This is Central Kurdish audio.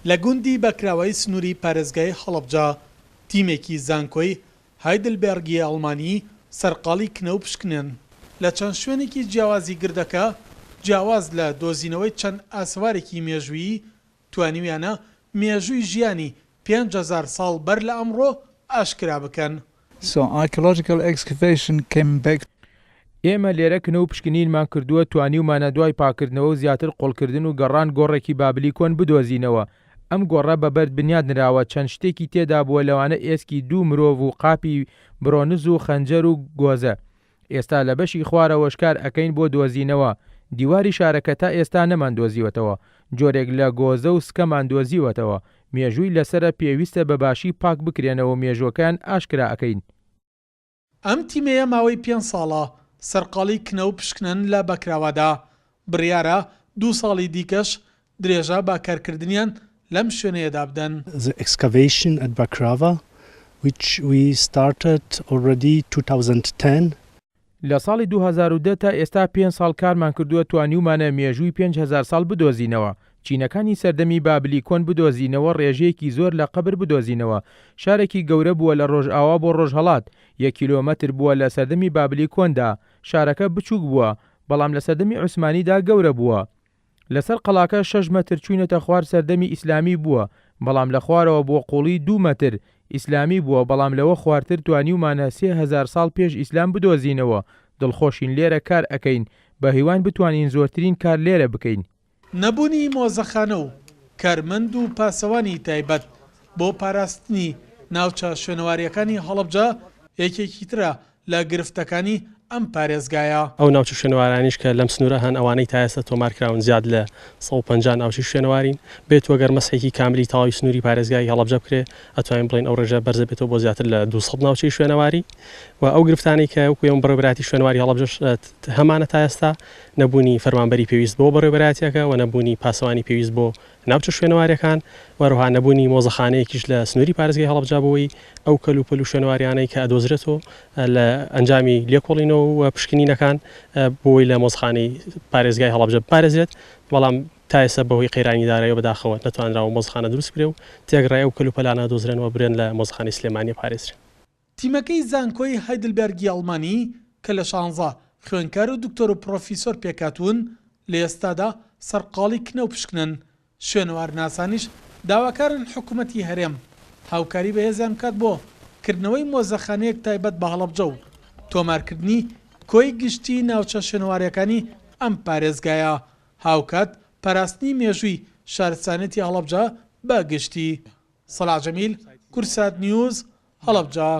لە گوندی بەکراوەی سنووری پارێزگای هەڵەبجە تیمێکی زانکۆی هایدلبێرگی ئەڵمانی سەرقاڵی کنە و پشکنن لە چەند شوێنێکی جیاوازی گردەکە جیاواز لە دۆزینەوەی چەند ئاسوارێکی مێژوویی توانیویانە مێژووی ژیانی 5,000 ساڵ بەر لە ئەمڕۆ ئاشکرا بکەن. ئێمە لێرە کنە و پشکنینمان کردووە توانیومانە دوای پاکردنەوە و زیاتر قوڵکردن و گەڕان گۆڕێکی بابلی کۆن بدۆزینەوە. ئەم گۆڕە بەبەرد بنیادنراوە چەند شتێکی تێدا بووە لەوانە ئێسکی دوو مرۆڤ و قاپی برۆنز و خەنجەر و گۆزە. ئێستا لە بەشی خوارەوە شکار ئەکەین بۆ دۆزینەوە. دیواری شارەکە تا ئێستا نەمان دۆزیوەتەوە. جۆرێک لە گۆزە و سکەمان دۆزیوەتەوە. مێژووی لەسرە پێویستە بەباشی پاک بکرێنەوە مێژوەکان ئاشکرا ئەکەین. ئەم تیمەیە ماوەی 5 ساڵە سەرقاڵی کنە و پشکنن لە بەکراوەدا بڕیارە 2 ساڵی دیکەش درێژە باکارکردنیان لەم شوێنەیەدا بدەن. The excavation at Bakrava, which we started already 2010. لە ساڵی 2010 تا ئێستا 5 ساڵ کارمان کردووە توانیومانە مێژووی 5,000 ساڵ بدۆزینەوە. چینەکانی سەردەمی بابلی کۆن بدۆزینەوە ڕێژەیەکی زۆر لە قەبر بدۆزینەوە. شارێکی گەورە بووە لە ڕۆژئاوا بۆ ڕۆژهەڵات 1 کیلۆمەتر بووە لە سەردەمی بابلی کۆندا. شارەکە بچووک بووە بەڵام لە سەردەمی عوسمانیدا گەورە بووە. لەسەر قەڵاکە 6 مەتر چوینەتە خوار سەردەمی ئیسلامی بووە بەڵام لە خوارەوە بۆ قوڵی 2 مەتر ئیسلامی بووە بەڵام لەوە خوارتر توانیومانە 3,000 ساڵ پێش ئیسلام بدۆزینەوە. دڵخۆشین لێرە کار ئەکەین بە هیوان بتوانین زۆرترین کار لێرە بکەین. نەبوونی مۆزەخانە و کارمەند و پاسەوانی تایبەت بۆ پاراستنی ناوچە شوێنەواریەکانی هەڵەبجە یەکێکی ترە لە گرفتەکانی ئەم پارێزگایە. ئەو ناوچە شوێنەوارانیش کە لەم سنوورە هەن ئەوانەی تا ئێستا تۆمارکراون زیاد لە 150 ناوچەی شوێنەوارین بێت وەگەر مەسحێکی کاملی تەواوی سنووری پارێزگای هەڵەبجە بکرێ ئەتوانین بڵین ئەو ڕێژە بەرزە بێتەوە بۆ زیاتر لە 200 ناوچەی شوێنەواری و ئەو گرفتانەی کە وەکوێم بەڕێوەبەراتی شوێنەواری هەڵەبجەش هەمانە تا ئێستا نەبوونی فەرمانبەری پێویست بۆ بەڕێوەبەراتیەکە و نەبوونی پاسەوانی پێویست بۆ ناوچە شوێنەواریەکان وەروها نەبوونی مۆزەخانەیەکیش لە سنووری پارێزگای هەڵەبجە بۆی ئەو کەلوپەل و شوێنەواریانەی کە ئەدۆزرێتەوە لە ئەنجامی لێکۆڵینەوە و پشکنینەکان بۆی لە مۆزەخانەی پارێزگای هەڵەبجە بپارێزرێت بەڵام تا ئێستا بەهۆی قەیرانی دارایی بەداخەوە نەتوانراوە مۆزەخانە دروست بکرێ و تێگەڕای ئەو کەلوپەلانە دۆزرێنەوە برێن لە مۆزەخانەی سلێمانی پارێزرێن. تیمەکەی زانکۆی هایدلبێرگی ئەڵمانی کە لە 16 خوێندکار و دکتۆر و پرۆفیسۆر پێکاتون لە ئێستادا سەرقاڵی کنە و پشکنن. شوێنەوار ناسانیش داواکارن حکوومەتی هەرێم هاوکاری بەهێزیان بکات بۆ کردنەوەی مۆزەخانەیەک تایبەت بە هەڵەبجە و تۆمارکردنی کۆی گشتی ناوچە شوێنەواریەکانی ئەم پارێزگایە هاوکات پاراستنی مێژووی شارستانێتی هەڵەبجە بە گشتی. سەلاح جەمیل، کورسات نیوز، هەڵەبجە.